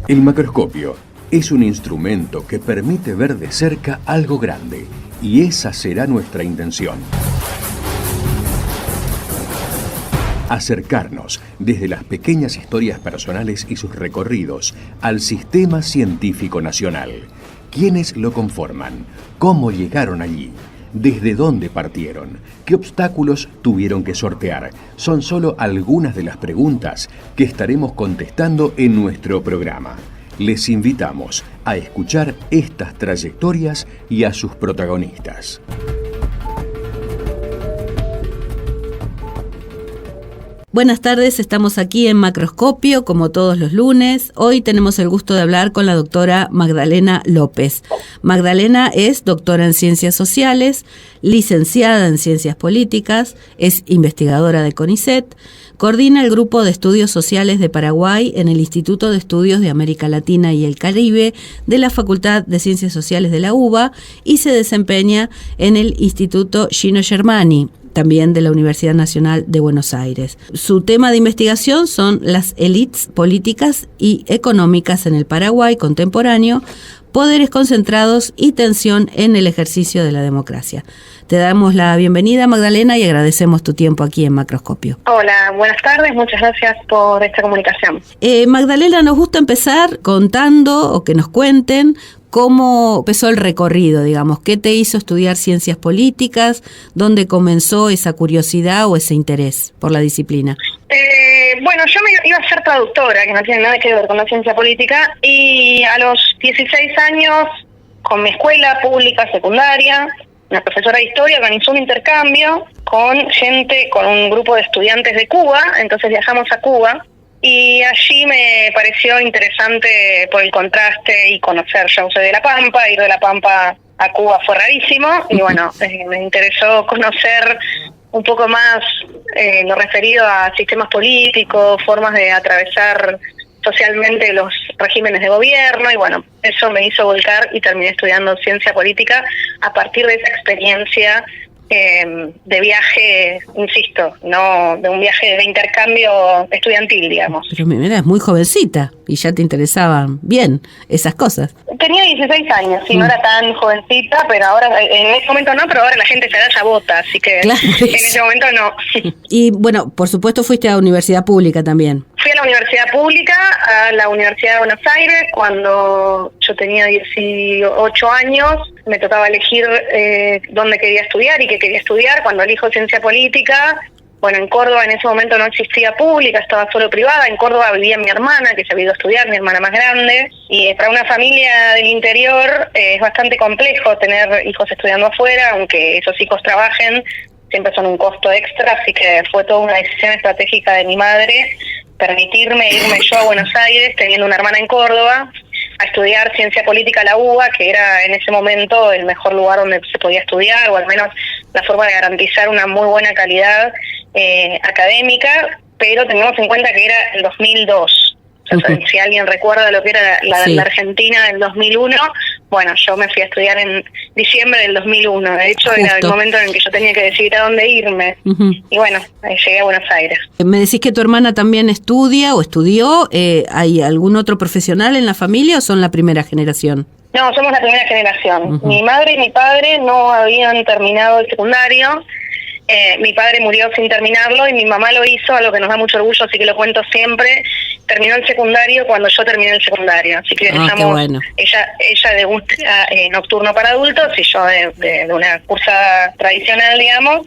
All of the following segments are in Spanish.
El macroscopio es un instrumento que permite ver de cerca algo grande, y esa será nuestra intención. Acercarnos desde las pequeñas historias personales y sus recorridos al sistema científico nacional. ¿Quiénes lo conforman? ¿Cómo llegaron allí? ¿Desde dónde partieron? ¿Qué obstáculos tuvieron que sortear? Son solo algunas de las preguntas que estaremos contestando en nuestro programa. Les invitamos a escuchar estas trayectorias y a sus protagonistas. Buenas tardes, estamos aquí en Macroscopio, como todos los lunes. Hoy tenemos el gusto de hablar con la doctora Magdalena López. Magdalena es doctora en Ciencias Sociales, licenciada en Ciencias Políticas, es investigadora de CONICET, coordina el Grupo de Estudios Sociales de Paraguay en el Instituto de Estudios de América Latina y el Caribe de la Facultad de Ciencias Sociales de la UBA y se desempeña en el Instituto Gino Germani, también de la Universidad Nacional de Buenos Aires. Su tema de investigación son las élites políticas y económicas en el Paraguay contemporáneo, poderes concentrados y tensión en el ejercicio de la democracia. Te damos la bienvenida, Magdalena, y agradecemos tu tiempo aquí en Macroscopio. Hola, buenas tardes, muchas gracias por esta comunicación. Magdalena, nos gusta empezar contando o que nos cuenten cómo empezó el recorrido, digamos, qué te hizo estudiar ciencias políticas, dónde comenzó esa curiosidad o ese interés por la disciplina. Bueno, yo me iba a ser traductora, que no tiene nada que ver con la ciencia política, y a los 16 años, con mi escuela pública secundaria, una profesora de historia organizó un intercambio con un grupo de estudiantes de Cuba, entonces viajamos a Cuba, y allí me pareció interesante por el contraste y conocer. Yo soy de La Pampa, ir de La Pampa a Cuba fue rarísimo, y bueno, me interesó conocer un poco más lo referido a sistemas políticos, formas de atravesar socialmente los regímenes de gobierno, y bueno, eso me hizo volcar y terminé estudiando ciencia política a partir de esa experiencia de viaje, insisto, no de un viaje de intercambio estudiantil, digamos. Pero mira, es muy jovencita y ya te interesaban bien esas cosas. Tenía 16 años, sí, no era tan jovencita, pero ahora, en ese momento no, pero ahora la gente se da esa bota, así que claro, en ese momento no. Y bueno, por supuesto fuiste a la universidad pública también. Fui a la universidad pública, a la Universidad de Buenos Aires, cuando yo tenía 18 años. Me tocaba elegir dónde quería estudiar y qué quería estudiar. Cuando elijo ciencia política, bueno, en Córdoba en ese momento no existía pública, estaba solo privada. En Córdoba vivía mi hermana, que se había ido a estudiar, mi hermana más grande. Y para una familia del interior es bastante complejo tener hijos estudiando afuera, aunque esos hijos trabajen, siempre son un costo extra, así que fue toda una decisión estratégica de mi madre permitirme irme yo a Buenos Aires, teniendo una hermana en Córdoba, a estudiar ciencia política a la UBA, que era en ese momento el mejor lugar donde se podía estudiar, o al menos la forma de garantizar una muy buena calidad académica, pero tengamos en cuenta que era el 2002. O sea, si alguien recuerda lo que era la Argentina del 2001, bueno, yo me fui a estudiar en diciembre del 2001. De hecho, era el momento en el que yo tenía que decidir a dónde irme. Y bueno, llegué a Buenos Aires. Me decís que tu hermana también estudia o estudió. ¿Hay algún otro profesional en la familia o son la primera generación? No, somos la primera generación. Mi madre y mi padre no habían terminado el secundario. Mi padre murió sin terminarlo y mi mamá lo hizo, algo que nos da mucho orgullo, así que lo cuento siempre. Terminó el secundario cuando yo terminé el secundario, así que estamos, bueno. ella de un nocturno para adultos y yo de una cursada tradicional, digamos.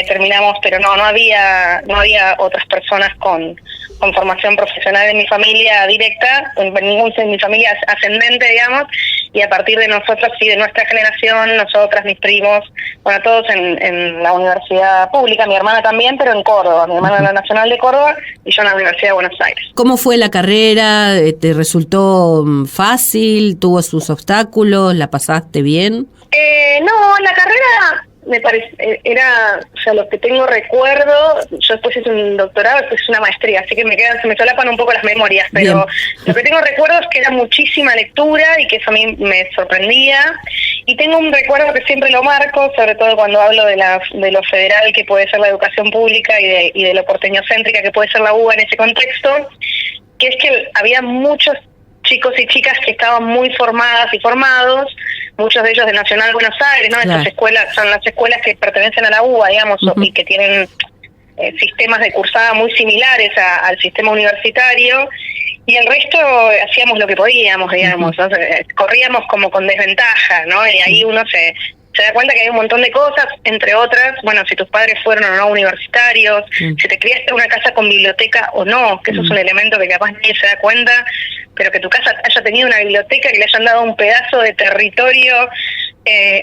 Terminamos, pero no había otras personas con formación profesional en mi familia directa, en mi familia ascendente, digamos, y a partir de nosotros, sí, de nuestra generación, nosotras, mis primos, bueno, todos en la universidad pública, mi hermana también, pero en Córdoba, mi hermana en la Nacional de Córdoba y yo en la Universidad de Buenos Aires. ¿Cómo fue la carrera? ¿Te resultó fácil? ¿Tuvo sus obstáculos? ¿La pasaste bien? No, la carrera me parece, o sea, lo que tengo recuerdo, yo después hice un doctorado, después hice una maestría, así que se me solapan un poco las memorias, pero bien. Lo que tengo recuerdo es que era muchísima lectura y que eso a mí me sorprendía, y tengo un recuerdo que siempre lo marco, sobre todo cuando hablo de lo federal que puede ser la educación pública y de lo porteñocéntrica que puede ser la UBA en ese contexto, que es que había muchos chicos y chicas que estaban muy formadas y formados, muchos de ellos de Nacional Buenos Aires, ¿no? Claro. Estas escuelas son las escuelas que pertenecen a la UBA, digamos, y que tienen sistemas de cursada muy similares al sistema universitario, y el resto hacíamos lo que podíamos, digamos, ¿no? Corríamos como con desventaja, ¿no? Y ahí uno se da cuenta que hay un montón de cosas, entre otras, bueno, si tus padres fueron o no universitarios, si te criaste en una casa con biblioteca o no, que eso es un elemento que capaz nadie se da cuenta, pero que tu casa haya tenido una biblioteca, que le hayan dado un pedazo de territorio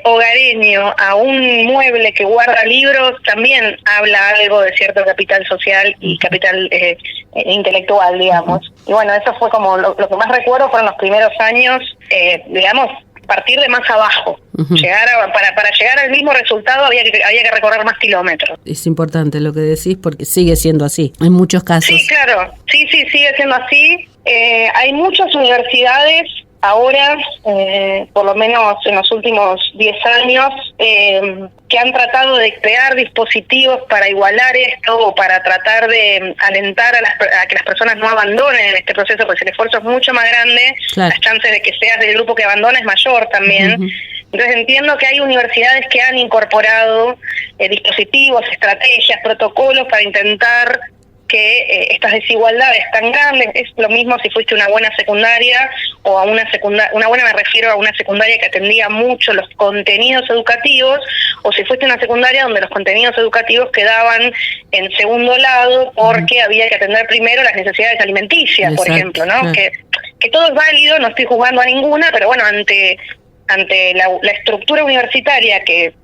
hogareño a un mueble que guarda libros, también habla algo de cierto capital social y capital intelectual, digamos. Y bueno, eso fue como lo que más recuerdo fueron los primeros años, digamos, partir de más abajo. Llegar para llegar al mismo resultado había que recorrer más kilómetros. Es importante lo que decís porque sigue siendo así en muchos casos. Sí, claro, sí, sigue siendo así. Hay muchas universidades ahora, por lo menos en los últimos 10 años, que han tratado de crear dispositivos para igualar esto o para tratar de alentar a que las personas no abandonen este proceso, porque si el esfuerzo es mucho más grande, claro, las chances de que seas del grupo que abandona es mayor también. Entonces entiendo que hay universidades que han incorporado dispositivos, estrategias, protocolos para intentar que estas desigualdades tan grandes, es lo mismo si fuiste una buena secundaria o a una buena me refiero a una secundaria que atendía mucho los contenidos educativos, o si fuiste una secundaria donde los contenidos educativos quedaban en segundo lado porque había que atender primero las necesidades alimenticias. Exacto, por ejemplo, ¿no? Claro. Que todo es válido, no estoy juzgando a ninguna, pero bueno, ante la estructura universitaria que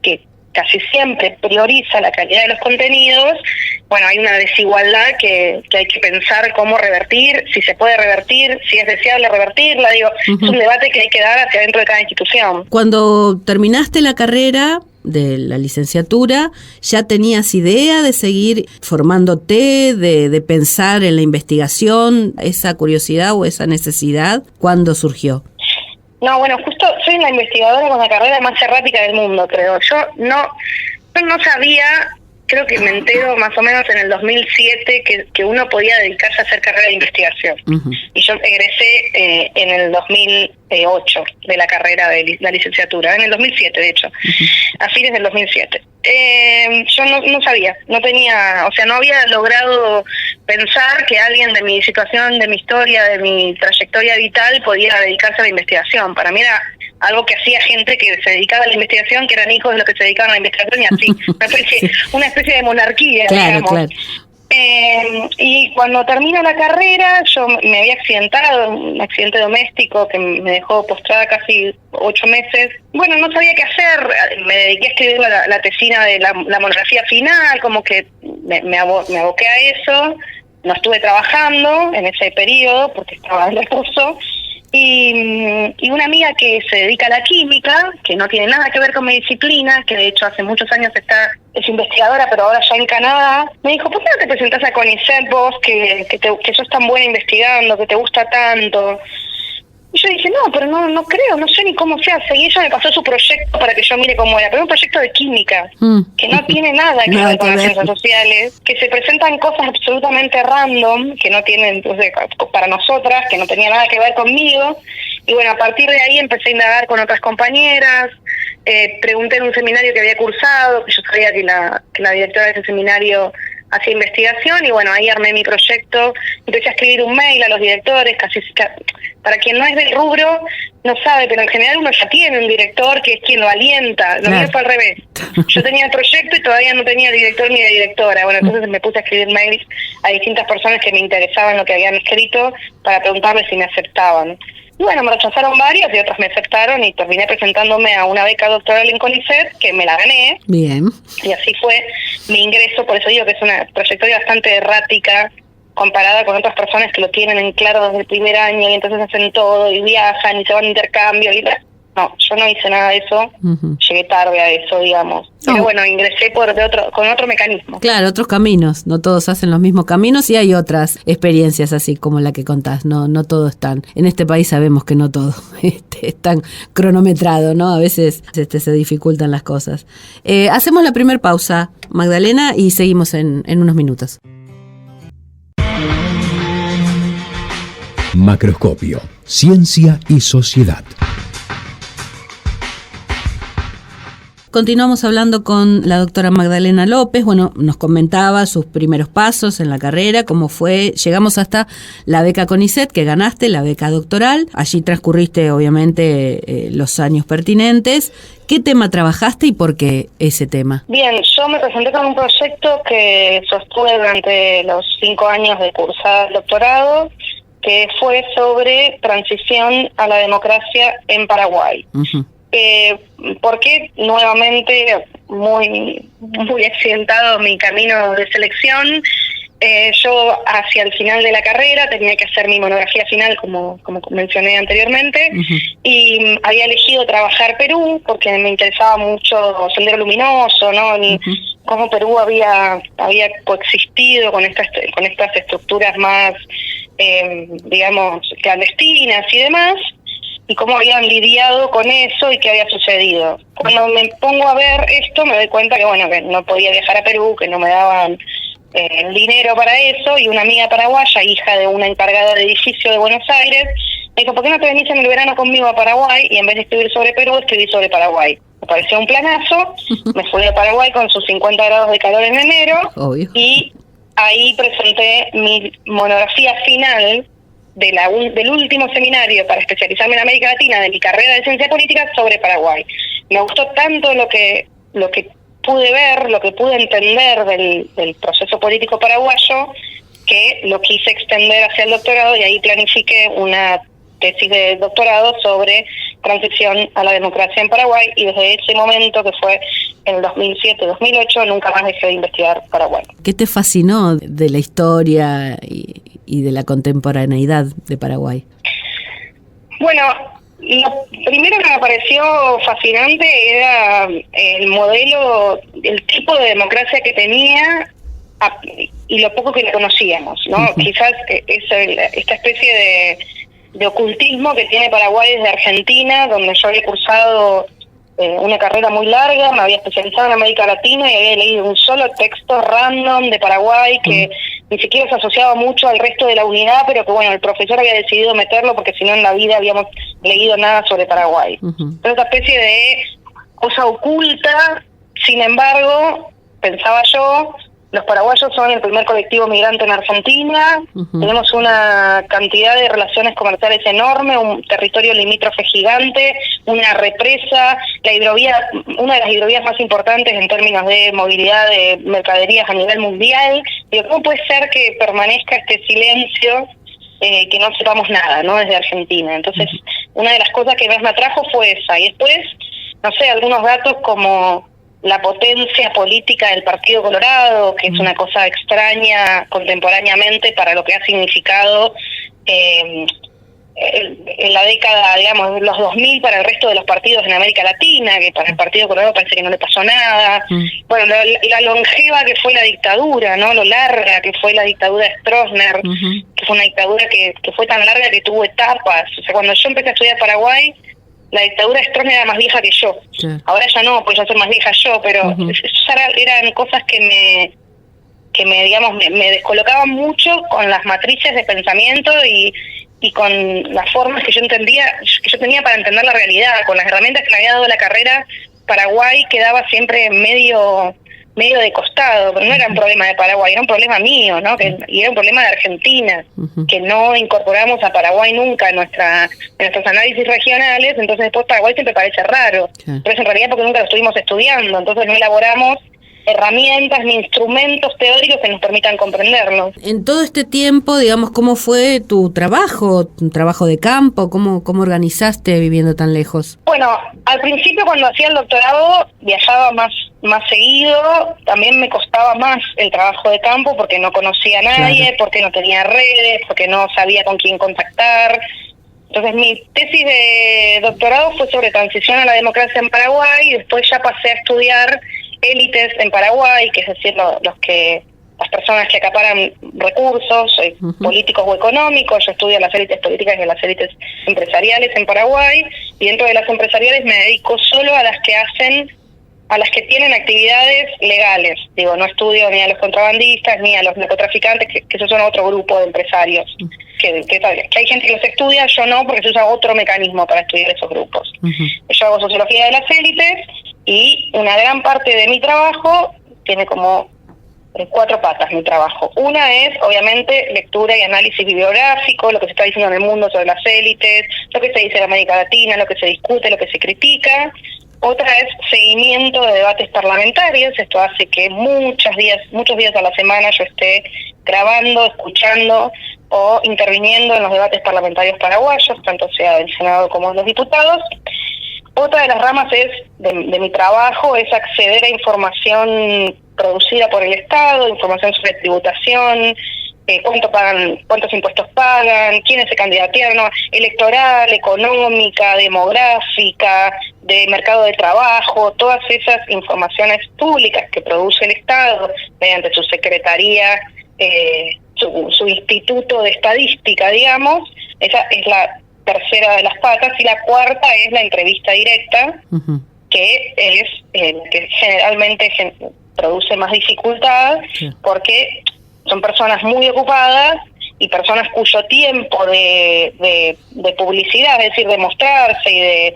casi siempre prioriza la calidad de los contenidos, bueno, hay una desigualdad que hay que pensar cómo revertir, si se puede revertir, si es deseable revertirla, digo, es un debate que hay que dar hacia dentro de cada institución. Cuando terminaste la carrera de la licenciatura, ¿ya tenías idea de seguir formándote, de pensar en la investigación, esa curiosidad o esa necesidad? ¿Cuándo surgió? No, bueno, justo soy la investigadora con la carrera más errática del mundo, creo. Yo no sabía, creo que me entero más o menos en el 2007 que uno podía dedicarse a hacer carrera de investigación. Y yo egresé en el 2008 de la carrera de la licenciatura, en el 2007 de hecho, a fines del 2007. Yo no sabía, no tenía, o sea, no había logrado pensar que alguien de mi situación, de mi historia, de mi trayectoria vital podía dedicarse a la investigación. Para mí era algo que hacía gente que se dedicaba a la investigación, que eran hijos de los que se dedicaban a la investigación y así, una especie de monarquía, claro, digamos. Claro. Y cuando termino la carrera, yo me había accidentado, un accidente doméstico que me dejó postrada casi 8 meses. Bueno, no sabía qué hacer, me dediqué a escribir la tesina de la monografía final, como que me aboqué a eso. No estuve trabajando en ese periodo porque estaba en el curso. Y una amiga que se dedica a la química, que no tiene nada que ver con mi disciplina, que de hecho hace muchos años es investigadora, pero ahora ya en Canadá, me dijo, ¿por qué no te presentás a CONICET vos, que sos tan buena investigando, que te gusta tanto? Y yo dije, no, pero no creo, no sé ni cómo se hace. Y ella me pasó su proyecto para que yo mire cómo era, pero un proyecto de química, que no tiene nada que ver con las ciencias sociales, que se presentan cosas absolutamente random, que no tienen, entonces, para nosotras, que no tenía nada que ver conmigo. Y bueno, a partir de ahí empecé a indagar con otras compañeras, pregunté en un seminario que había cursado, que yo sabía que la directora de ese seminario hacía investigación, y bueno, ahí armé mi proyecto, empecé a escribir un mail a los directores, para quien no es del rubro, no sabe, pero en general uno ya tiene un director que es quien lo alienta. Lo mío fue al revés. Yo tenía el proyecto y todavía no tenía director ni directora. Bueno, entonces me puse a escribir mails a distintas personas que me interesaban lo que habían escrito para preguntarles si me aceptaban. Y bueno, me rechazaron varias y otras me aceptaron, y terminé presentándome a una beca doctoral en CONICET, que me la gané. Bien. Y así fue mi ingreso, por eso digo que es una trayectoria bastante errática comparada con otras personas que lo tienen en claro desde el primer año y entonces hacen todo y viajan y se van a intercambio. No, yo no hice nada de eso, llegué tarde a eso, digamos. Pero bueno, ingresé con otro mecanismo. Claro, otros caminos, no todos hacen los mismos caminos y hay otras experiencias así como la que contás, no todo es tan, en este país sabemos que no todo es tan cronometrado, ¿no? A veces se dificultan las cosas. Hacemos la primera pausa, Magdalena, y seguimos en unos minutos. Macroscopio, Ciencia y sociedad. Continuamos hablando con la doctora Magdalena López. Bueno, nos comentaba sus primeros pasos en la carrera, cómo fue. Llegamos hasta la beca CONICET, que ganaste, la beca doctoral. Allí transcurriste, obviamente, los años pertinentes. ¿Qué tema trabajaste y por qué ese tema? Bien, yo me presenté con un proyecto que sostuve durante los 5 años de cursada el doctorado, que fue sobre transición a la democracia en Paraguay. Uh-huh. Porque nuevamente muy accidentado mi camino de selección. Yo hacia el final de la carrera tenía que hacer mi monografía final, como mencioné anteriormente, uh-huh. Y había elegido trabajar Perú porque me interesaba mucho Sendero Luminoso, ¿no? Uh-huh. Cómo Perú había coexistido con estas estructuras más, digamos, clandestinas y demás, y cómo habían lidiado con eso y qué había sucedido. Cuando me pongo a ver esto, me doy cuenta que que no podía viajar a Perú, que no me daban el dinero para eso, y una amiga paraguaya, hija de una encargada de edificio de Buenos Aires, me dijo, ¿por qué no te venís en el verano conmigo a Paraguay? Y en vez de escribir sobre Perú, escribí sobre Paraguay. Me pareció un planazo, me fui a Paraguay con sus 50 grados de calor en enero, obvio. Y ahí presenté mi monografía final del último seminario para especializarme en América Latina de mi carrera de ciencia política sobre Paraguay. Me gustó tanto lo que pude ver, lo que pude entender del proceso político paraguayo, que lo quise extender hacia el doctorado, y ahí planifiqué una tesis de doctorado sobre transición a la democracia en Paraguay, y desde ese momento, que fue en el 2007-2008, nunca más dejé de investigar Paraguay. ¿Qué te fascinó de la historia y de la contemporaneidad de Paraguay? Bueno, lo primero que me pareció fascinante era el modelo, el tipo de democracia que tenía y lo poco que le conocíamos, ¿no? Uh-huh. Quizás esta especie de ocultismo que tiene Paraguay desde Argentina, donde yo había cursado una carrera muy larga, me había especializado en América Latina y había leído un solo texto random de Paraguay que ni siquiera se asociaba mucho al resto de la unidad, pero que el profesor había decidido meterlo porque si no en la vida habíamos leído nada sobre Paraguay. Uh-huh. Entonces, esta especie de cosa oculta. Sin embargo, pensaba yo, los paraguayos son el primer colectivo migrante en Argentina, uh-huh. Tenemos una cantidad de relaciones comerciales enorme, un territorio limítrofe gigante, una represa, la hidrovía, una de las hidrovías más importantes en términos de movilidad de mercaderías a nivel mundial. Digo, ¿cómo puede ser que permanezca este silencio, que no sepamos nada, ¿no? Desde Argentina. Entonces, uh-huh. Una de las cosas que más me atrajo fue esa. Y después, algunos datos como la potencia política del Partido Colorado, que es una cosa extraña contemporáneamente para lo que ha significado en la década, digamos, los 2000 para el resto de los partidos en América Latina, que para el Partido Colorado parece que no le pasó nada. Bueno, la longeva que fue la dictadura, ¿no? Lo larga que fue la dictadura de Stroessner, uh-huh. Que fue una dictadura que fue tan larga que tuvo etapas. O sea, cuando yo empecé a estudiar Paraguay, la dictadura de Stroessner era más vieja que yo. Sí. Ahora ya no, pues ya soy más vieja yo, pero uh-huh. Eran cosas que me descolocaban mucho con las matrices de pensamiento y con las formas que yo tenía para entender la realidad. Con las herramientas que me había dado la carrera, Paraguay quedaba siempre medio de costado, pero no era un problema de Paraguay, era un problema mío, ¿no? Y era un problema de Argentina, uh-huh. Que no incorporamos a Paraguay nunca en nuestros análisis regionales. Entonces después Paraguay siempre parece raro, pero es en realidad porque nunca lo estuvimos estudiando, entonces no elaboramos herramientas ni instrumentos teóricos que nos permitan comprenderlo. En todo este tiempo, digamos, ¿cómo fue tu trabajo de campo? ¿Cómo organizaste viviendo tan lejos? Bueno, al principio cuando hacía el doctorado viajaba más seguido, también me costaba más el trabajo de campo porque no conocía a nadie, claro. Porque no tenía redes, porque no sabía con quién contactar. Entonces mi tesis de doctorado fue sobre transición a la democracia en Paraguay, y después ya pasé a estudiar élites en Paraguay, que es decir, las personas que acaparan recursos, uh-huh. políticos o económicos. Yo estudio las élites políticas y las élites empresariales en Paraguay, y dentro de las empresariales me dedico solo a las que tienen actividades legales. Digo, no estudio ni a los contrabandistas ni a los narcotraficantes, que esos son otro grupo de empresarios. que hay gente que los estudia, yo no, porque se usa otro mecanismo para estudiar esos grupos. Yo hago sociología de las élites y una gran parte de mi trabajo tiene como 4 patas mi trabajo. Una es, obviamente, lectura y análisis bibliográfico, lo que se está diciendo en el mundo sobre las élites, lo que se dice en América Latina, lo que se discute, lo que se critica. Otra es seguimiento de debates parlamentarios. Esto hace que muchos días a la semana yo esté grabando, escuchando o interviniendo en los debates parlamentarios paraguayos, tanto sea del Senado como de los diputados. Otra de las ramas de mi trabajo es acceder a información producida por el Estado, información sobre tributación, cuántos impuestos pagan, quiénes se candidatearon, electoral, económica, demográfica, de mercado de trabajo, todas esas informaciones públicas que produce el Estado mediante su secretaría, su instituto de estadística, digamos. Esa es la tercera de las patas, y la cuarta es la entrevista directa, que es que generalmente produce más dificultad, porque son personas muy ocupadas y personas cuyo tiempo de publicidad, es decir, de mostrarse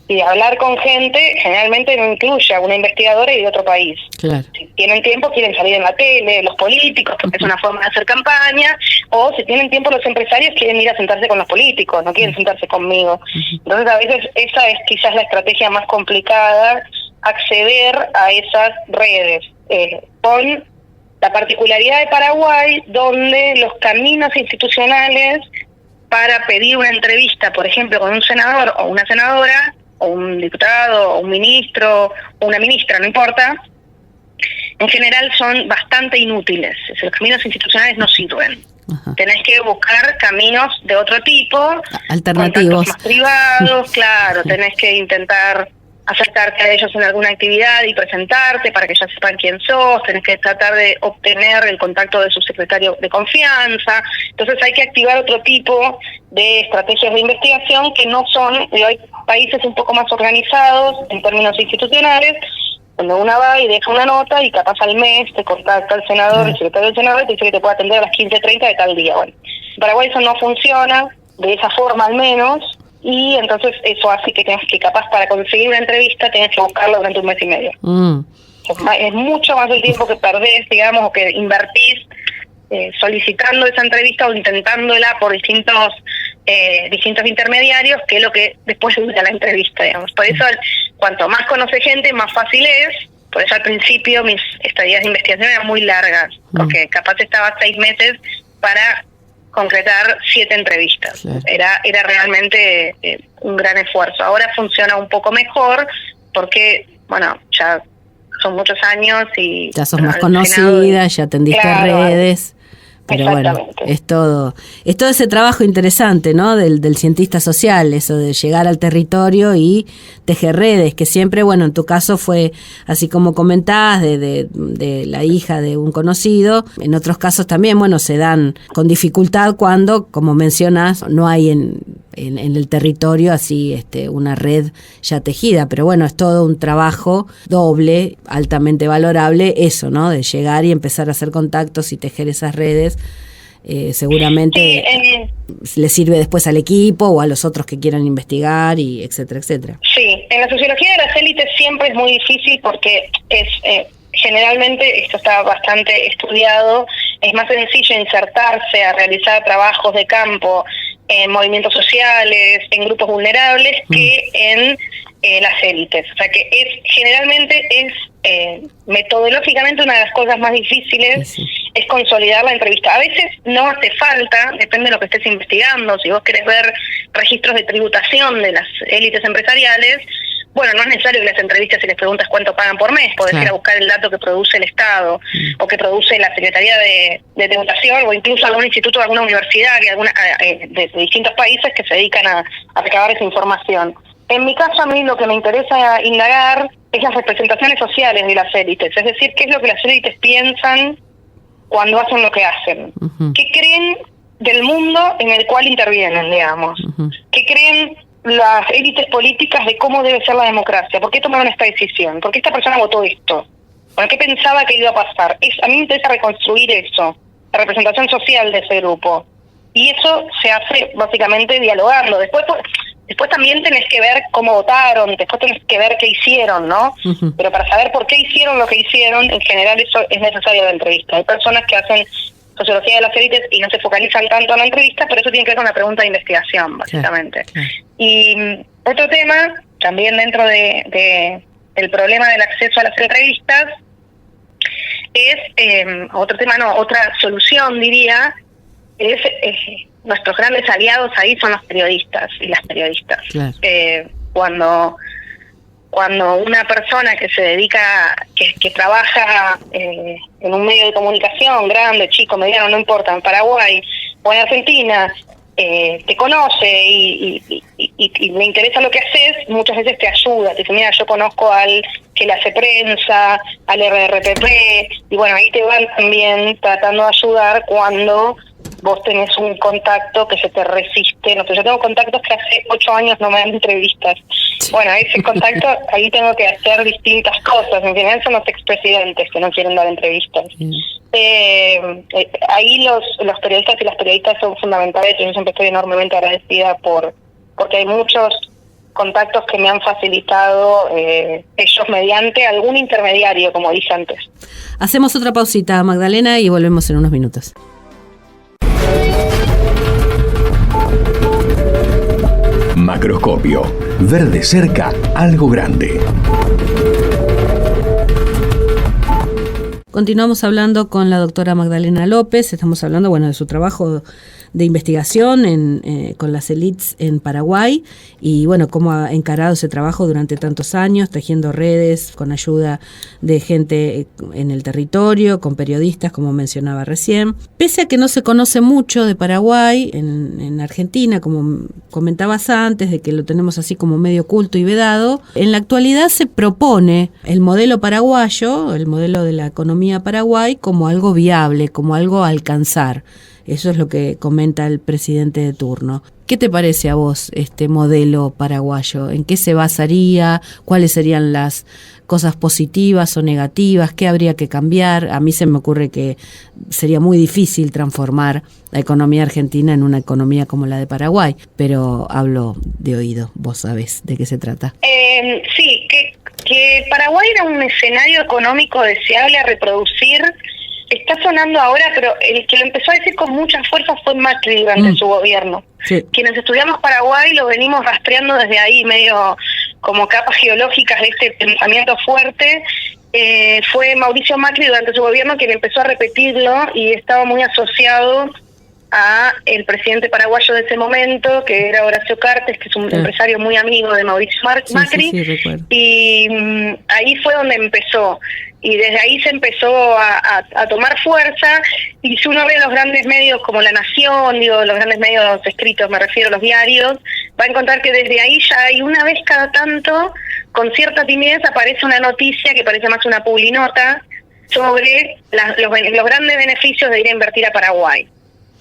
y de hablar con gente, generalmente no incluye a una investigadora y de otro país. Claro. Si tienen tiempo, quieren salir en la tele, los políticos, porque es una forma de hacer campaña, o si tienen tiempo los empresarios, quieren ir a sentarse con los políticos, no quieren sentarse conmigo. Entonces, a veces esa es quizás la estrategia más complicada, acceder a esas redes, con la particularidad de Paraguay, donde los caminos institucionales para pedir una entrevista, por ejemplo, con un senador o una senadora, o un diputado, o un ministro, o una ministra, no importa, en general son bastante inútiles. Los caminos institucionales no sirven. Tenés que buscar caminos de otro tipo, alternativos, más privados, claro, tenés que intentar acercarte a ellos en alguna actividad y presentarte para que ya sepan quién sos, tenés que tratar de obtener el contacto de su secretario de confianza. Entonces hay que activar otro tipo de estrategias de investigación que no son, hay países un poco más organizados en términos institucionales, donde una va y deja una nota y capaz al mes te contacta el senador, el secretario del senador, y te dice que te puede atender a las 15:30 de tal día. Bueno, en Paraguay eso no funciona, de esa forma al menos, y entonces eso hace que tengas que, capaz para conseguir una entrevista, tengas que buscarla durante un mes y medio. Es mucho más el tiempo que perdés, digamos, o que invertís solicitando esa entrevista o intentándola por distintos intermediarios, que es lo que después dura la entrevista, digamos. Por eso, cuanto más conoce gente, más fácil es. Por eso al principio mis estadías de investigación eran muy largas, porque capaz estaba 6 meses para concretar 7 entrevistas. Claro. Era realmente un gran esfuerzo. Ahora funciona un poco mejor porque, bueno, ya son muchos años y ya sos más conocida, ya atendiste redes. Pero bueno, es todo ese trabajo interesante, ¿no? Del cientista social, eso de llegar al territorio y tejer redes, que siempre, bueno, en tu caso fue así como comentás, de la hija de un conocido. En otros casos también, bueno, se dan con dificultad cuando, como mencionas, no hay en el territorio así una red ya tejida. Pero bueno, es todo un trabajo doble, altamente valorable, eso, ¿no? De llegar y empezar a hacer contactos y tejer esas redes. Seguramente le sirve después al equipo o a los otros que quieran investigar, y etcétera, etcétera. Sí, en la sociología de las élites siempre es muy difícil porque es generalmente, esto está bastante estudiado, es más sencillo insertarse a realizar trabajos de campo en movimientos sociales, en grupos vulnerables, que en las élites. O sea que generalmente es metodológicamente una de las cosas más difíciles, es consolidar la entrevista. A veces no hace falta, depende de lo que estés investigando. Si vos querés ver registros de tributación de las élites empresariales, bueno, no es necesario que las entrevistas y les preguntas cuánto pagan por mes, podés ir a buscar el dato que produce el Estado o que produce la Secretaría de Tributación, o incluso algún instituto, alguna universidad de distintos países que se dedican a recabar esa información. En mi caso, a mí lo que me interesa indagar es las representaciones sociales de las élites, es decir, qué es lo que las élites piensan cuando hacen lo que hacen, qué creen del mundo en el cual intervienen, digamos, qué creen las élites políticas de cómo debe ser la democracia, por qué tomaron esta decisión, por qué esta persona votó esto, bueno, qué pensaba que iba a pasar. A mí me interesa reconstruir eso, la representación social de ese grupo. y eso se hace básicamente dialogando. Después también tenés que ver cómo votaron, después tenés que ver qué hicieron, ¿no? Ujú. Pero para saber por qué hicieron lo que hicieron, en general eso es necesario la entrevista. Hay personas que hacen sociología de las élites y no se focalizan tanto en la entrevista, pero eso tiene que ver con la pregunta de investigación, básicamente. Claro. Y otro tema, también dentro de el problema del acceso a las entrevistas, es, otra solución, diría, es nuestros grandes aliados ahí son los periodistas y las periodistas. Claro. Cuando una persona que se dedica, que trabaja en un medio de comunicación grande, chico, mediano, no importa, en Paraguay o en Argentina, te conoce y le interesa lo que haces, muchas veces te ayuda. Te dice, mira, yo conozco al que le hace prensa, al RRPP, y bueno, ahí te van también tratando de ayudar cuando vos tenés un contacto que se te resiste. No sé, yo tengo contactos que hace 8 años no me dan entrevistas. Bueno, ese contacto, ahí tengo que hacer distintas cosas. En general son los expresidentes que no quieren dar entrevistas. Ahí los periodistas y las periodistas son fundamentales. Yo siempre estoy enormemente agradecida porque hay muchos contactos que me han facilitado ellos mediante algún intermediario, como dije antes. Hacemos otra pausita, Magdalena, y volvemos en unos minutos. Macroscopio. Ver de cerca algo grande. Continuamos hablando con la doctora Magdalena López. Estamos hablando, de su trabajo de investigación con las élites en Paraguay y, cómo ha encarado ese trabajo durante tantos años, tejiendo redes con ayuda de gente en el territorio, con periodistas, como mencionaba recién. Pese a que no se conoce mucho de Paraguay en Argentina, como comentabas antes, de que lo tenemos así como medio oculto y vedado, en la actualidad se propone el modelo paraguayo, el modelo de la economía Paraguay, como algo viable, como algo a alcanzar. Eso es lo que comenta el presidente de turno. ¿Qué te parece a vos este modelo paraguayo? ¿En qué se basaría? ¿Cuáles serían las cosas positivas o negativas? ¿Qué habría que cambiar? A mí se me ocurre que sería muy difícil transformar la economía argentina en una economía como la de Paraguay, pero hablo de oído, vos sabés de qué se trata. Sí, que Paraguay era un escenario económico deseable a reproducir. Está sonando ahora, pero el que lo empezó a decir con mucha fuerza fue Macri durante su gobierno. Sí. Quienes estudiamos Paraguay lo venimos rastreando desde ahí, medio como capas geológicas de este pensamiento fuerte. Fue Mauricio Macri durante su gobierno quien empezó a repetirlo y estaba muy asociado a el presidente paraguayo de ese momento, que era Horacio Cartes, que es un empresario muy amigo de Mauricio Macri. Sí, recuerdo. Y ahí fue donde empezó. Y desde ahí se empezó a tomar fuerza, y si uno ve los grandes medios como La Nación, los grandes medios escritos, me refiero a los diarios, va a encontrar que desde ahí ya hay una vez cada tanto, con cierta timidez, aparece una noticia que parece más una publinota sobre los grandes beneficios de ir a invertir a Paraguay.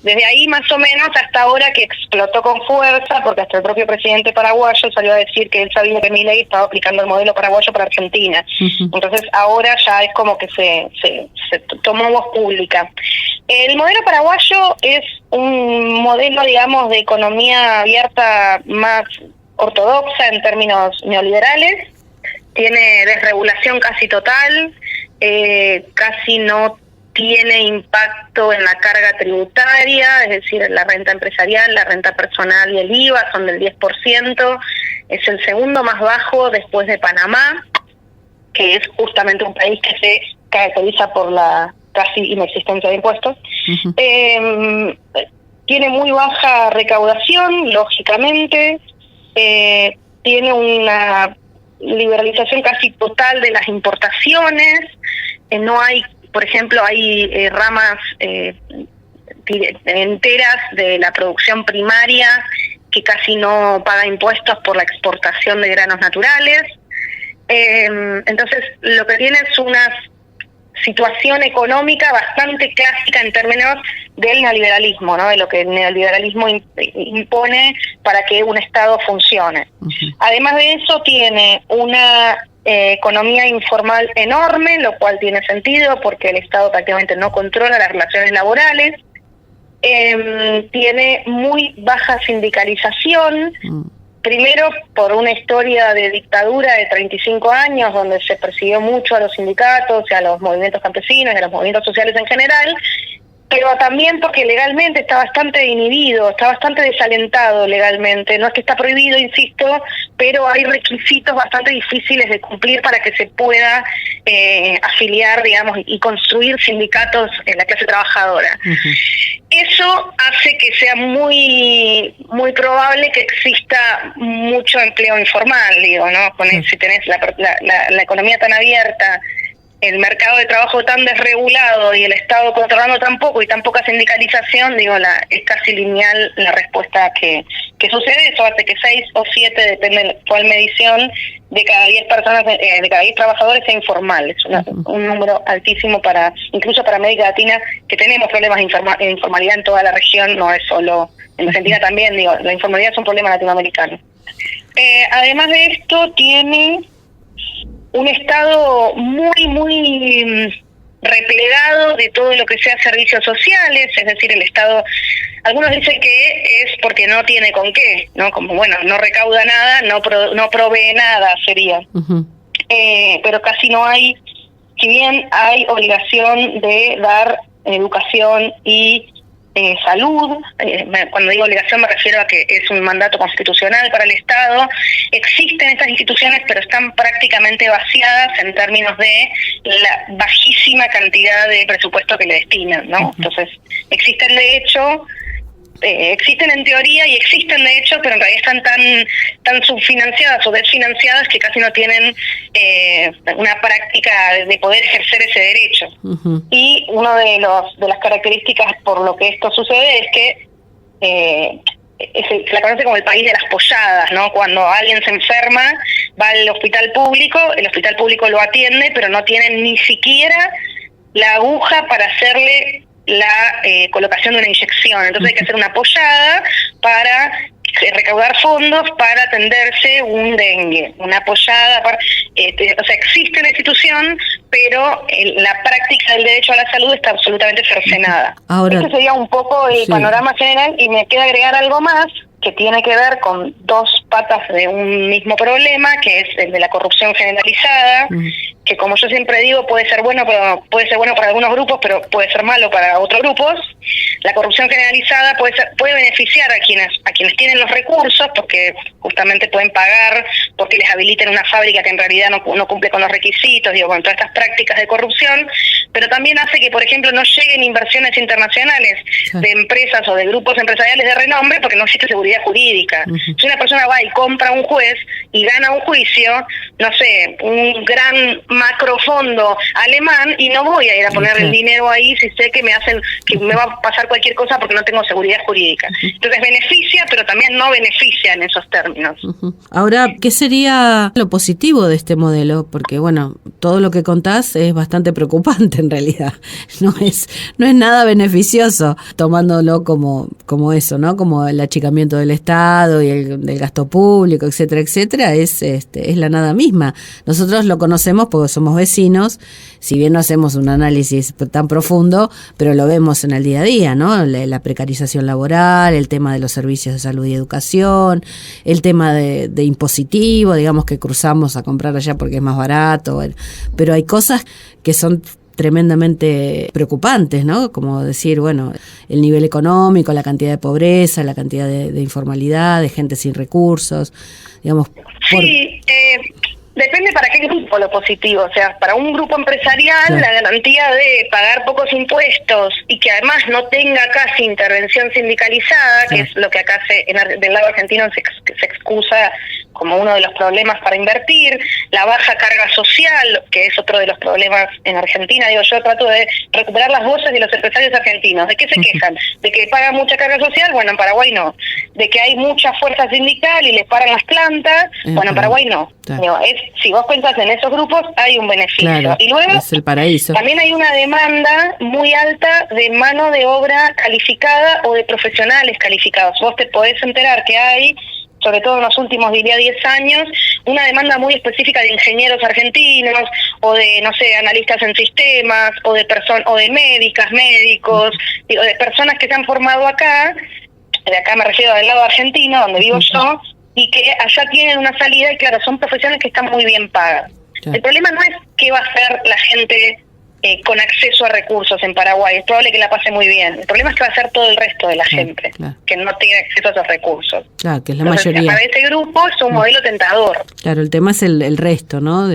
Desde ahí más o menos hasta ahora que explotó con fuerza, porque hasta el propio presidente paraguayo salió a decir que él sabía que Milei estaba aplicando el modelo paraguayo para Argentina. Uh-huh. Entonces ahora ya es como que se tomó voz pública. El modelo paraguayo es un modelo, digamos, de economía abierta más ortodoxa en términos neoliberales. Tiene desregulación casi total, casi no tiene impacto en la carga tributaria, es decir, la renta empresarial, la renta personal y el IVA son del 10%, es el segundo más bajo después de Panamá, que es justamente un país que se caracteriza por la casi inexistencia de impuestos. Uh-huh. Tiene muy baja recaudación, lógicamente, tiene una liberalización casi total de las importaciones, no hay, por ejemplo, hay ramas enteras de la producción primaria que casi no paga impuestos por la exportación de granos naturales. Entonces, lo que tiene es una situación económica bastante clásica en términos del neoliberalismo, ¿no? De lo que el neoliberalismo impone para que un Estado funcione. Uh-huh. Además de eso, tiene una economía informal enorme, lo cual tiene sentido porque el Estado prácticamente no controla las relaciones laborales. tiene muy baja sindicalización. Primero, por una historia de dictadura de 35 años, donde se persiguió mucho a los sindicatos, y a los movimientos campesinos y a los movimientos sociales en general, pero también porque legalmente está bastante inhibido, está bastante desalentado legalmente. No es que está prohibido, insisto, pero hay requisitos bastante difíciles de cumplir para que se pueda afiliar, digamos, y construir sindicatos en la clase trabajadora. Eso hace que sea muy muy probable que exista mucho empleo informal, digo, ¿no? Si tenés la economía tan abierta, el mercado de trabajo tan desregulado y el Estado controlando tan poco y tan poca sindicalización, digo, es casi lineal la respuesta que sucede. Eso hace que 6 o 7, depende de cuál medición, de cada 10 personas, de cada 10 trabajadores sea informal. Es un número altísimo incluso para América Latina, que tenemos problemas de informalidad en toda la región, no es solo en Argentina también, digo, la informalidad es un problema latinoamericano. Además de esto, tiene un Estado muy, muy replegado de todo lo que sea servicios sociales, es decir, el Estado, algunos dicen que es porque no tiene con qué, ¿no? Como, bueno, no recauda nada, no provee nada, sería. Pero casi no hay, si bien hay obligación de dar educación y salud, cuando digo obligación me refiero a que es un mandato constitucional para el Estado. Existen estas instituciones, pero están prácticamente vaciadas en términos de la bajísima cantidad de presupuesto que le destinan, ¿no? Entonces, existen en teoría y existen de hecho, pero en realidad están tan subfinanciadas o desfinanciadas que casi no tienen una práctica de poder ejercer ese derecho. Y una de las características por lo que esto sucede es que se la conoce como el país de las polladas, ¿no? Cuando alguien se enferma, va al hospital público, el hospital público lo atiende, pero no tienen ni siquiera la aguja para hacerle la colocación de una inyección. Entonces hay que hacer una pollada para recaudar fondos para atenderse un dengue, una pollada o sea, existe la institución, pero la práctica del derecho a la salud está absolutamente cercenada. Ahora, este sería un poco el panorama general, y me queda agregar algo más que tiene que ver con dos patas de un mismo problema, que es el de la corrupción generalizada, que, como yo siempre digo, puede ser bueno para algunos grupos, pero puede ser malo para otros grupos. La corrupción generalizada puede beneficiar a quienes tienen los recursos, porque justamente pueden pagar porque les habiliten una fábrica que en realidad no cumple con los requisitos, digo, con todas estas prácticas de corrupción, pero también hace que, por ejemplo, no lleguen inversiones internacionales de empresas o de grupos empresariales de renombre, porque no existe seguridad jurídica. Si una persona va y compra un juez y gana un juicio, no sé, un gran macrofondo alemán, y no voy a ir a poner el dinero ahí si sé que me va a pasar cualquier cosa porque no tengo seguridad jurídica. Entonces beneficia, pero también no beneficia en esos términos. Ahora, ¿qué sería lo positivo de este modelo? Porque, bueno, todo lo que contás es bastante preocupante en realidad. No es nada beneficioso, tomándolo como eso, ¿no? Como el achicamiento del Estado y del gasto público, etcétera, etcétera, es la nada misma. Nosotros lo conocemos porque somos vecinos, si bien no hacemos un análisis tan profundo, pero lo vemos en el día a día, ¿no? La precarización laboral, el tema de los servicios de salud y educación, el tema de impositivo, digamos, que cruzamos a comprar allá porque es más barato, pero hay cosas que son tremendamente preocupantes, ¿no? Como decir, bueno, el nivel económico, la cantidad de pobreza, la cantidad de informalidad, de gente sin recursos, digamos. Sí, depende para qué grupo lo positivo. O sea, para un grupo empresarial, la garantía de pagar pocos impuestos y que además no tenga casi intervención sindicalizada, que es lo que acá del lado argentino se excusa como uno de los problemas para invertir, la baja carga social, que es otro de los problemas en Argentina. Digo, yo trato de recuperar las voces de los empresarios argentinos. ¿De qué se quejan? ¿De que pagan mucha carga social? Bueno, en Paraguay no. ¿De que hay mucha fuerza sindical y les paran las plantas? Bueno, en Paraguay no. Digo, si vos pensás en esos grupos, hay un beneficio. Claro, y luego es el paraíso. También hay una demanda muy alta de mano de obra calificada o de profesionales calificados. Vos te podés enterar que hay sobre todo en los últimos, diría, 10 años, una demanda muy específica de ingenieros argentinos, o de, no sé, analistas en sistemas, o de médicos, digo, de personas que se han formado acá, de acá me refiero del lado argentino, donde vivo yo, y que allá tienen una salida, y claro, son profesiones que están muy bien pagas. Claro. El problema no es qué va a hacer la gente con acceso a recursos en Paraguay, es probable que la pase muy bien. El problema es que va a ser todo el resto de la gente que no tiene acceso a esos recursos. Claro, que es la Entonces, mayoría. Para ese grupo es un modelo tentador. Claro, el tema es el resto, ¿no?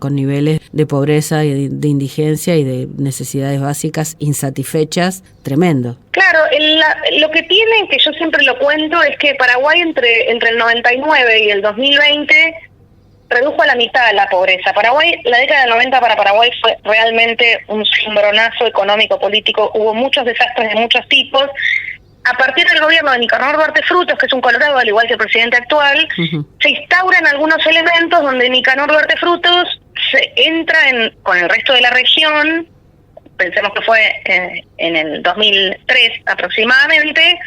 Con niveles de pobreza y de indigencia y de necesidades básicas insatisfechas, tremendo. Claro, lo que tiene, que yo siempre lo cuento, es que Paraguay entre el 99 y el 2020 redujo a la mitad la pobreza. La década del 90 para Paraguay fue realmente un cimbronazo económico-político. Hubo muchos desastres de muchos tipos. A partir del gobierno de Nicanor Duarte Frutos, que es un colorado, al igual que el presidente actual, se instauran algunos elementos donde Nicanor Duarte Frutos se entra con el resto de la región. Pensemos que fue en el 2003 aproximadamente,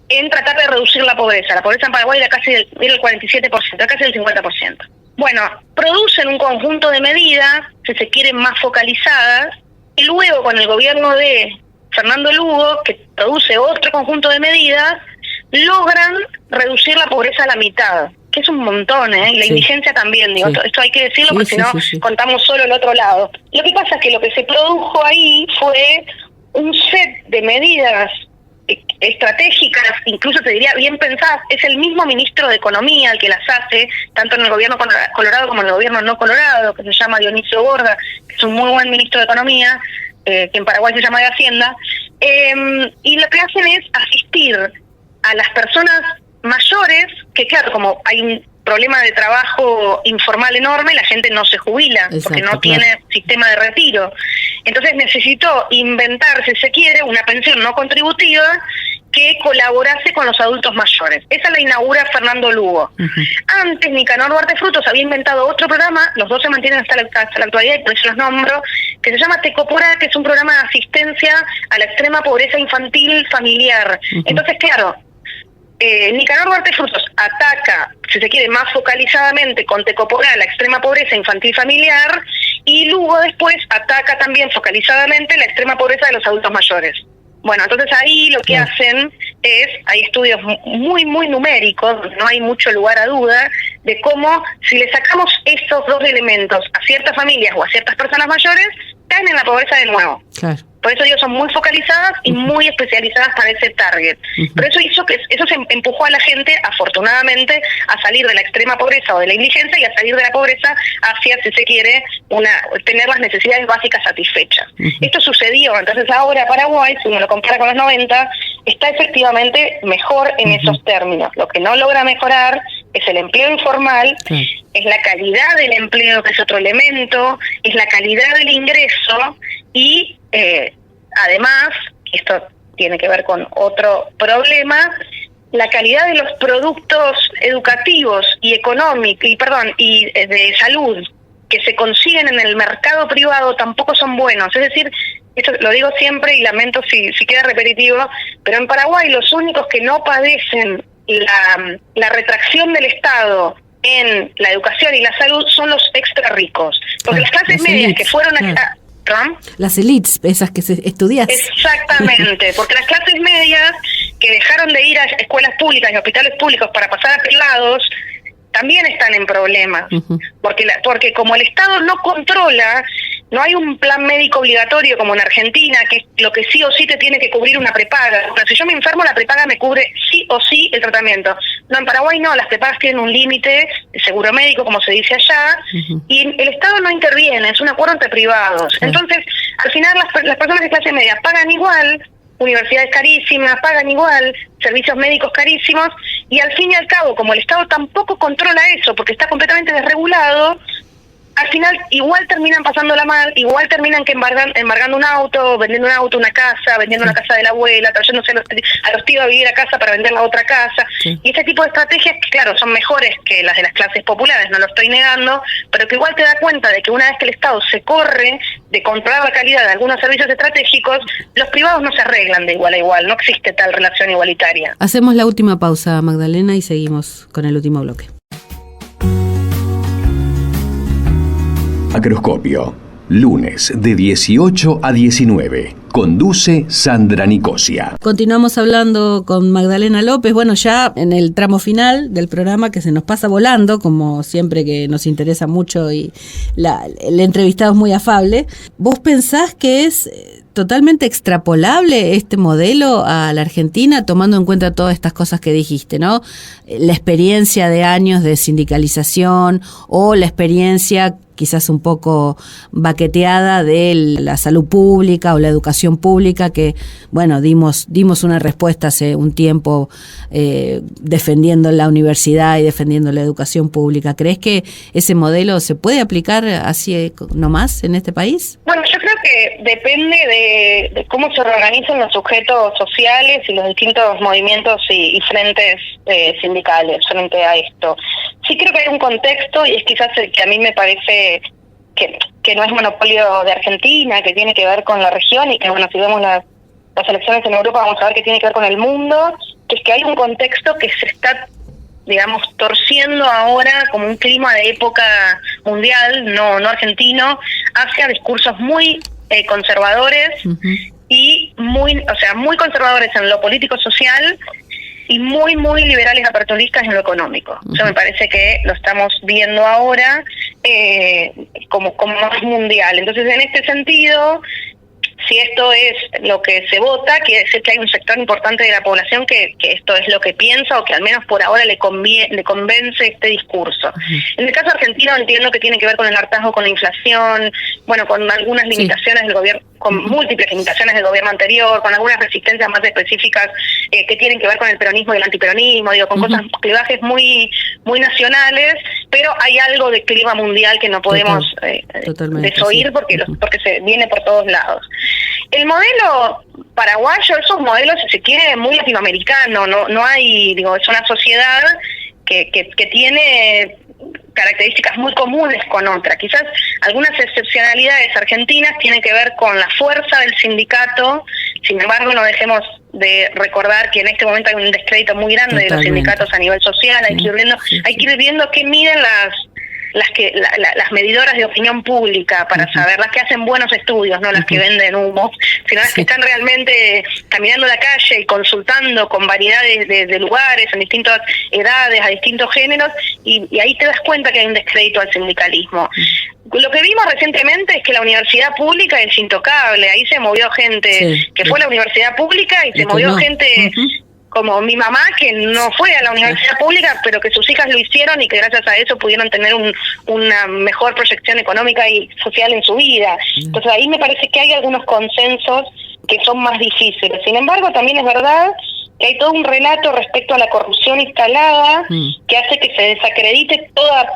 en tratar de reducir la pobreza. La pobreza en Paraguay era casi el 47%, era casi el 50%. Bueno, producen un conjunto de medidas, si se quieren, más focalizadas, y luego con el gobierno de Fernando Lugo, que produce otro conjunto de medidas, logran reducir la pobreza a la mitad, que es un montón, y la indigencia también, digo, esto hay que decirlo, porque si no contamos solo el otro lado. Lo que pasa es que lo que se produjo ahí fue un set de medidas estratégicas, incluso te diría bien pensadas. Es el mismo ministro de Economía el que las hace, tanto en el gobierno colorado como en el gobierno no colorado, que se llama Dionisio Borda, que es un muy buen ministro de Economía, que en Paraguay se llama de Hacienda, y lo que hacen es asistir a las personas mayores, que claro, como hay un problema de trabajo informal enorme, la gente no se jubila, porque no tiene sistema de retiro. Entonces necesitó inventar, si se quiere, una pensión no contributiva que colaborase con los adultos mayores. Esa la inaugura Fernando Lugo. Antes, Nicanor Duarte Frutos había inventado otro programa, los dos se mantienen hasta la actualidad y por eso los nombro, que se llama Tecopora, que es un programa de asistencia a la extrema pobreza infantil familiar. Entonces, claro, Nicanor Duarte Frutos ataca, si se quiere, más focalizadamente con Tecopora la extrema pobreza infantil familiar, y Lugo después ataca también focalizadamente la extrema pobreza de los adultos mayores. Bueno, entonces ahí lo que hacen es, hay estudios muy, muy numéricos, donde no hay mucho lugar a duda, de cómo si le sacamos estos dos elementos a ciertas familias o a ciertas personas mayores, caen en la pobreza de nuevo. Claro. Por eso digo, son muy focalizadas y muy especializadas para ese target. Pero eso hizo que eso se empujó a la gente, afortunadamente, a salir de la extrema pobreza o de la indigencia y a salir de la pobreza hacia, si se quiere, tener las necesidades básicas satisfechas. Esto sucedió, entonces ahora Paraguay, si uno lo compara con los 90, está efectivamente mejor en esos términos. Lo que no logra mejorar es el empleo informal, es la calidad del empleo, que es otro elemento, es la calidad del ingreso y además, esto tiene que ver con otro problema, la calidad de los productos educativos y económicos y de salud que se consiguen en el mercado privado tampoco son buenos. Es decir, esto lo digo siempre y lamento si queda repetitivo, pero en Paraguay los únicos que no padecen la retracción del Estado en la educación y la salud son los extra ricos, porque las clases medias que fueron las élites, esas que se estudian. Exactamente, porque las clases medias que dejaron de ir a escuelas públicas y hospitales públicos para pasar a privados, también están en problemas, porque como el Estado no controla, no hay un plan médico obligatorio como en Argentina, que es lo que sí o sí te tiene que cubrir una prepaga. Pero si yo me enfermo, la prepaga me cubre sí o sí el tratamiento. No, en Paraguay no, las prepagas tienen un límite de seguro médico, como se dice allá, y el Estado no interviene, es un acuerdo entre privados. Entonces, al final las personas de clase media pagan igual, universidades carísimas, pagan igual, servicios médicos carísimos, y al fin y al cabo, como el Estado tampoco controla eso, porque está completamente desregulado, al final igual terminan pasándola mal, igual terminan que embargando un auto, vendiendo un auto, una casa, vendiendo la casa de la abuela, trayéndose a los tíos a vivir a casa para vender la otra casa. Sí. Y ese tipo de estrategias, que claro, son mejores que las de las clases populares, no lo estoy negando, pero que igual te da cuenta de que una vez que el Estado se corre de controlar la calidad de algunos servicios estratégicos, los privados no se arreglan de igual a igual, no existe tal relación igualitaria. Hacemos la última pausa, Magdalena, y seguimos con el último bloque. Macroscopio, lunes de 18 a 19. Conduce Sandra Nicosia. Continuamos hablando con Magdalena López, bueno, ya en el tramo final del programa, que se nos pasa volando, como siempre, que nos interesa mucho y el entrevistado es muy afable. ¿Vos pensás que es totalmente extrapolable este modelo a la Argentina, tomando en cuenta todas estas cosas que dijiste, ¿no? La experiencia de años de sindicalización o la experiencia quizás un poco baqueteada de la salud pública o la educación pública, que, bueno, dimos una respuesta hace un tiempo defendiendo la universidad y defendiendo la educación pública. ¿Crees que ese modelo se puede aplicar así nomás en este país? Bueno, yo creo que depende de cómo se organizan los sujetos sociales y los distintos movimientos y frentes sindicales frente a esto. Sí creo que hay un contexto, y es quizás el que a mí me parece que no es monopolio de Argentina, que tiene que ver con la región, y que, bueno, si vemos las elecciones en Europa vamos a ver que tiene que ver con el mundo, que es que hay un contexto que se está, digamos, torciendo ahora como un clima de época mundial, no argentino, hacia discursos muy conservadores y muy conservadores en lo político-social y muy liberales aperturistas en lo económico. Yo me parece que lo estamos viendo ahora como más mundial. Entonces, en este sentido, si esto es lo que se vota, quiere decir que hay un sector importante de la población que esto es lo que piensa, o que al menos por ahora le convence este discurso. En el caso argentino entiendo que tiene que ver con el hartazgo con la inflación, bueno, con algunas limitaciones del gobierno, con múltiples limitaciones del gobierno anterior, con algunas resistencias más específicas que tienen que ver con el peronismo y el antiperonismo, con cosas, clivajes muy nacionales, pero hay algo de clima mundial que no podemos desoír, porque se viene por todos lados. El modelo paraguayo es un modelo, si se quiere, muy latinoamericano, no hay, es una sociedad que tiene características muy comunes con otra. Quizás algunas excepcionalidades argentinas tienen que ver con la fuerza del sindicato. Sin embargo, no dejemos de recordar que en este momento hay un descrédito muy grande de los sindicatos a nivel social. Hay que ir viendo qué miden las medidoras de opinión pública para saber, las que hacen buenos estudios, no las que venden humo, sino las que están realmente caminando la calle y consultando con variedades de lugares, en distintas edades, a distintos géneros, y ahí te das cuenta que hay un descrédito al sindicalismo. Lo que vimos recientemente es que la universidad pública es intocable. Ahí se movió gente que fue a la universidad pública, y se movió gente como mi mamá, que no fue a la universidad pública, pero que sus hijas lo hicieron, y que gracias a eso pudieron tener una mejor proyección económica y social en su vida. Entonces ahí me parece que hay algunos consensos que son más difíciles. Sin embargo, también es verdad que hay todo un relato respecto a la corrupción instalada que hace que se desacredite toda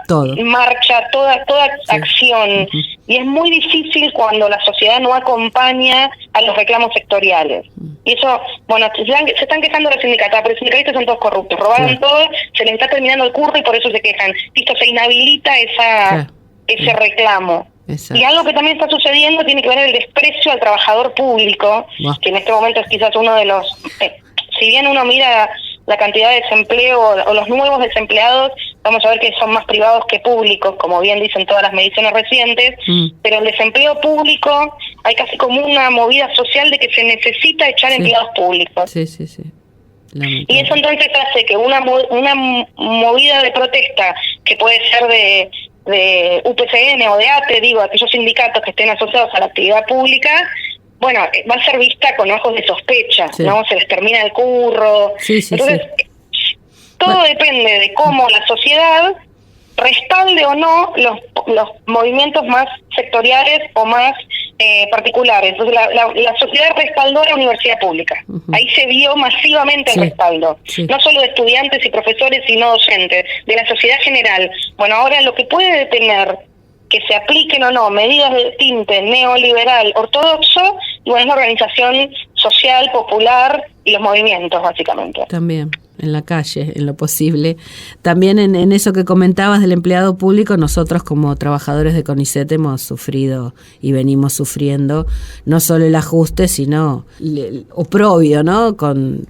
marcha, toda acción. Y es muy difícil cuando la sociedad no acompaña a los reclamos sectoriales. Y eso, bueno, se están quejando los sindicatos, pero los sindicalistas son todos corruptos, robaron todo, se les está terminando el curro y por eso se quejan. Listo, se inhabilita ese reclamo. Exacto. Y algo que también está sucediendo tiene que ver el desprecio al trabajador público, que en este momento es quizás uno de los... si bien uno mira la cantidad de desempleo o los nuevos desempleados, vamos a ver que son más privados que públicos, como bien dicen todas las mediciones recientes, pero el desempleo público hay casi como una movida social de que se necesita echar empleados públicos. Sí. Y eso entonces hace que una movida de protesta, que puede ser de UPCN o de ATE, aquellos sindicatos que estén asociados a la actividad pública, bueno, va a ser vista con ojos de sospecha, ¿no? Se les termina el curro. Entonces, todo depende de cómo la sociedad respalde o no los movimientos más sectoriales o más particulares. Entonces, la sociedad respaldó a la universidad pública. Ahí se vio masivamente el respaldo. No solo de estudiantes y profesores, sino docentes, de la sociedad general. Bueno, ahora lo que puede detener que se apliquen o no medidas de tinte neoliberal ortodoxo, y bueno, es la organización social, popular y los movimientos, básicamente. También, en la calle, en lo posible. También en eso que comentabas del empleado público, nosotros como trabajadores de CONICET hemos sufrido y venimos sufriendo no solo el ajuste, sino el oprobio, ¿no? Con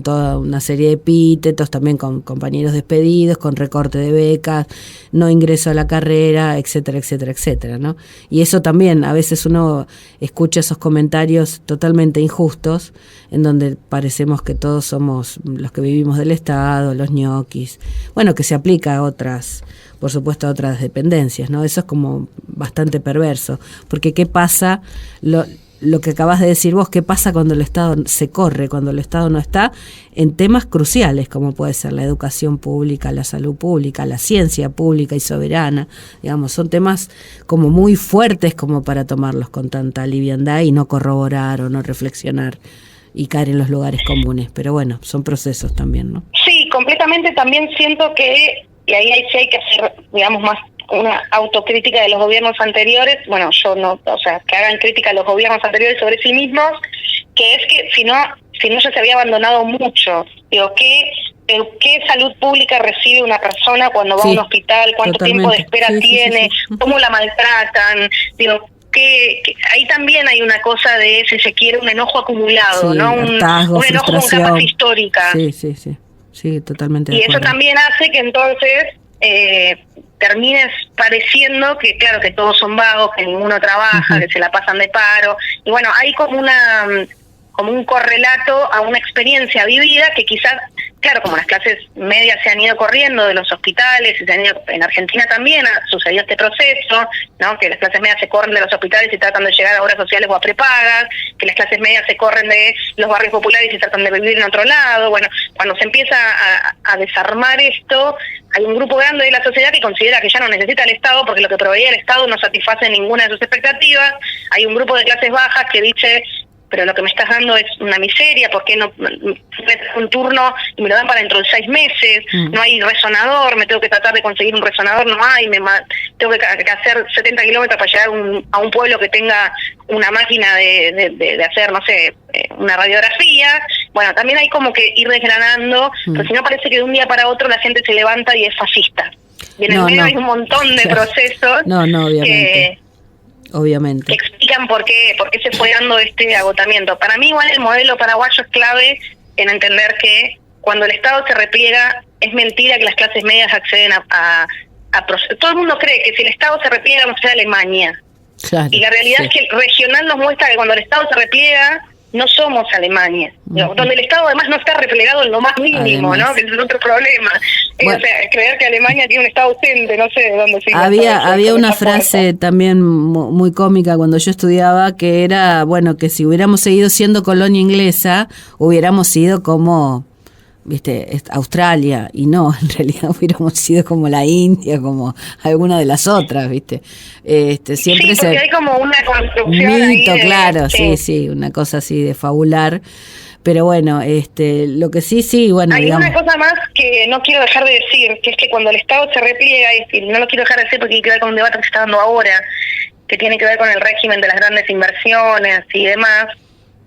toda una serie de epítetos, también con compañeros despedidos, con recorte de becas, no ingreso a la carrera, etcétera, etcétera, etcétera, ¿no? Y eso también, a veces uno escucha esos comentarios totalmente injustos, en donde parecemos que todos somos los que vivimos del Estado, los ñoquis, bueno, que se aplica a otras, por supuesto a otras dependencias, ¿no? Eso es como bastante perverso, porque ¿qué pasa? Lo que acabas de decir vos, ¿qué pasa cuando el Estado se corre, cuando el Estado no está en temas cruciales, como puede ser la educación pública, la salud pública, la ciencia pública y soberana? Digamos, son temas como muy fuertes como para tomarlos con tanta liviandad y no corroborar o no reflexionar y caer en los lugares comunes, pero bueno, son procesos también, ¿no? Sí, completamente. También siento que, y ahí sí hay que hacer, digamos, más una autocrítica de los gobiernos anteriores, bueno, yo no, o sea, que hagan crítica a los gobiernos anteriores sobre sí mismos, que es que si no ya se había abandonado mucho. Digo, ¿qué salud pública recibe una persona cuando va a un hospital? ¿Cuánto tiempo de espera tiene? Sí. ¿Cómo la maltratan? Digo, que ahí también hay una cosa de, si se quiere, un enojo acumulado, ¿no? Hartazgo, un enojo con capas históricas. Sí, totalmente. Y eso también hace que entonces termines pareciendo que, claro, que todos son vagos, que ninguno trabaja, que se la pasan de paro. Y bueno, hay como un correlato a una experiencia vivida que quizás, claro, como las clases medias se han ido corriendo de los hospitales, en Argentina también ha sucedido este proceso, ¿no? Que las clases medias se corren de los hospitales y tratan de llegar a obras sociales o a prepagas, que las clases medias se corren de los barrios populares y tratan de vivir en otro lado. Bueno, cuando se empieza a desarmar esto, hay un grupo grande de la sociedad que considera que ya no necesita el Estado porque lo que proveía el Estado no satisface ninguna de sus expectativas. Hay un grupo de clases bajas que dice, pero lo que me estás dando es una miseria, ¿por qué no me das un turno y me lo dan para dentro de 6 meses? No hay resonador, me tengo que tratar de conseguir un resonador, no hay, tengo que hacer 70 kilómetros para llegar a un pueblo que tenga una máquina de hacer, no sé, una radiografía. Bueno, también hay como que ir desgranando, porque si no parece que de un día para otro la gente se levanta y es fascista. Y en el medio hay un montón de procesos obviamente. Que explican por qué se fue dando este agotamiento. Para mí igual el modelo paraguayo es clave en entender que cuando el Estado se repliega, es mentira que las clases medias acceden a procesos. Todo el mundo cree que si el Estado se repliega vamos a ser Alemania. Claro, y la realidad es que el regional nos muestra que cuando el Estado se repliega, no somos Alemania, donde el Estado además no está replegado en lo más mínimo, además, ¿no? Que es el otro problema. Bueno, o sea, creer que Alemania tiene un Estado ausente, no sé de dónde se había una frase también muy cómica cuando yo estudiaba, que era, bueno, que si hubiéramos seguido siendo colonia inglesa, hubiéramos sido como, viste, Australia, y no, en realidad hubiéramos sido como la India, como alguna de las otras, viste. Siempre sí, porque hay como una construcción mito, ahí claro, sí, una cosa así de fabular. Pero bueno, lo que sí, bueno, hay digamos, una cosa más que no quiero dejar de decir, que es que cuando el Estado se repliega, y no lo quiero dejar de decir porque tiene que ver con un debate que se está dando ahora, que tiene que ver con el régimen de las grandes inversiones y demás.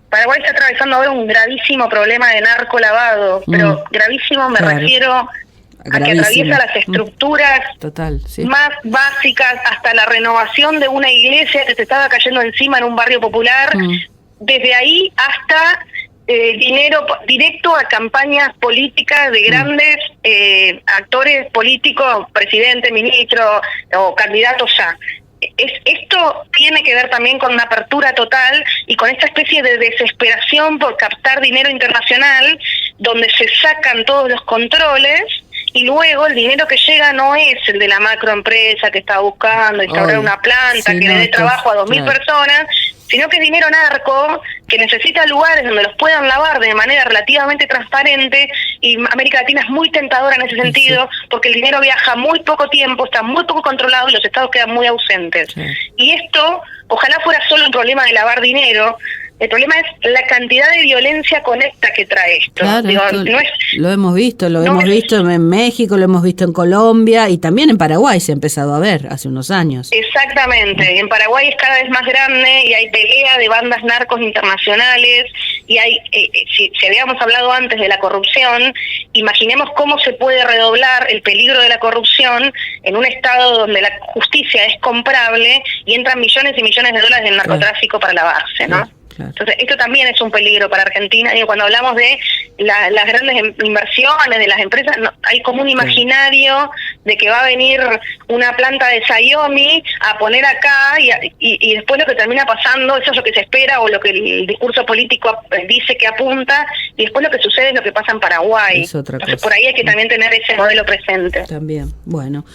Paraguay está atravesando ahora un gravísimo problema de narcolavado, pero gravísimo me refiero a que atraviesa las estructuras más básicas, hasta la renovación de una iglesia que se estaba cayendo encima en un barrio popular, desde ahí hasta dinero directo a campañas políticas de grandes actores políticos, presidente, ministro o candidatos ya. Esto tiene que ver también con una apertura total y con esta especie de desesperación por captar dinero internacional, donde se sacan todos los controles y luego el dinero que llega no es el de la macroempresa que está buscando instaurar una planta que le dé trabajo a 2.000 personas, sino que es dinero narco que necesita lugares donde los puedan lavar de manera relativamente transparente, y América Latina es muy tentadora en ese sentido, porque el dinero viaja muy poco tiempo, está muy poco controlado y los estados quedan muy ausentes. Y esto, ojalá fuera solo un problema de lavar dinero, El problema es la cantidad de violencia conecta que trae esto. Claro, Digo, esto no es, lo hemos visto, no hemos es- visto en México, lo hemos visto en Colombia y también en Paraguay se ha empezado a ver hace unos años. Exactamente. En Paraguay es cada vez más grande y hay pelea de bandas narcos internacionales y hay, si habíamos hablado antes de la corrupción, imaginemos cómo se puede redoblar el peligro de la corrupción en un estado donde la justicia es comprable y entran millones y millones de dólares del narcotráfico para lavarse, ¿no? Claro. Entonces, esto también es un peligro para Argentina. Digo, cuando hablamos de las grandes inversiones de las empresas, hay como un imaginario de que va a venir una planta de Xiaomi a poner acá y después lo que termina pasando, eso es lo que se espera o lo que el discurso político dice que apunta, y después lo que sucede es lo que pasa en Paraguay. Es otra Entonces, cosa. por ahí hay que también tener ese modelo presente. También, bueno.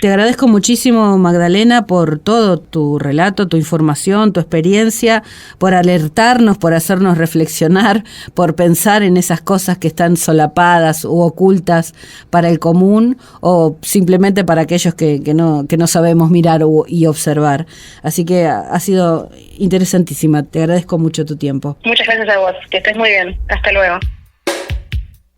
Te agradezco muchísimo, Magdalena, por todo tu relato, tu información, tu experiencia, por alertarnos, por hacernos reflexionar, por pensar en esas cosas que están solapadas u ocultas para el común o simplemente para aquellos que no sabemos mirar y observar. Así que ha sido interesantísima. Te agradezco mucho tu tiempo. Muchas gracias a vos. Que estés muy bien. Hasta luego.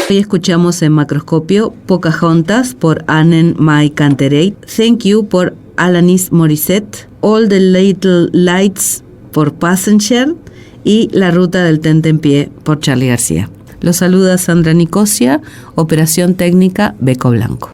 Hoy escuchamos en Macroscopio Pocahontas por Annen Mai Cantereit, Thank You por Alanis Morissette, All the Little Lights por Passenger y La Ruta del Tentempié por Charly García. Los saluda Sandra Nicosia, Operación Técnica Beco Blanco.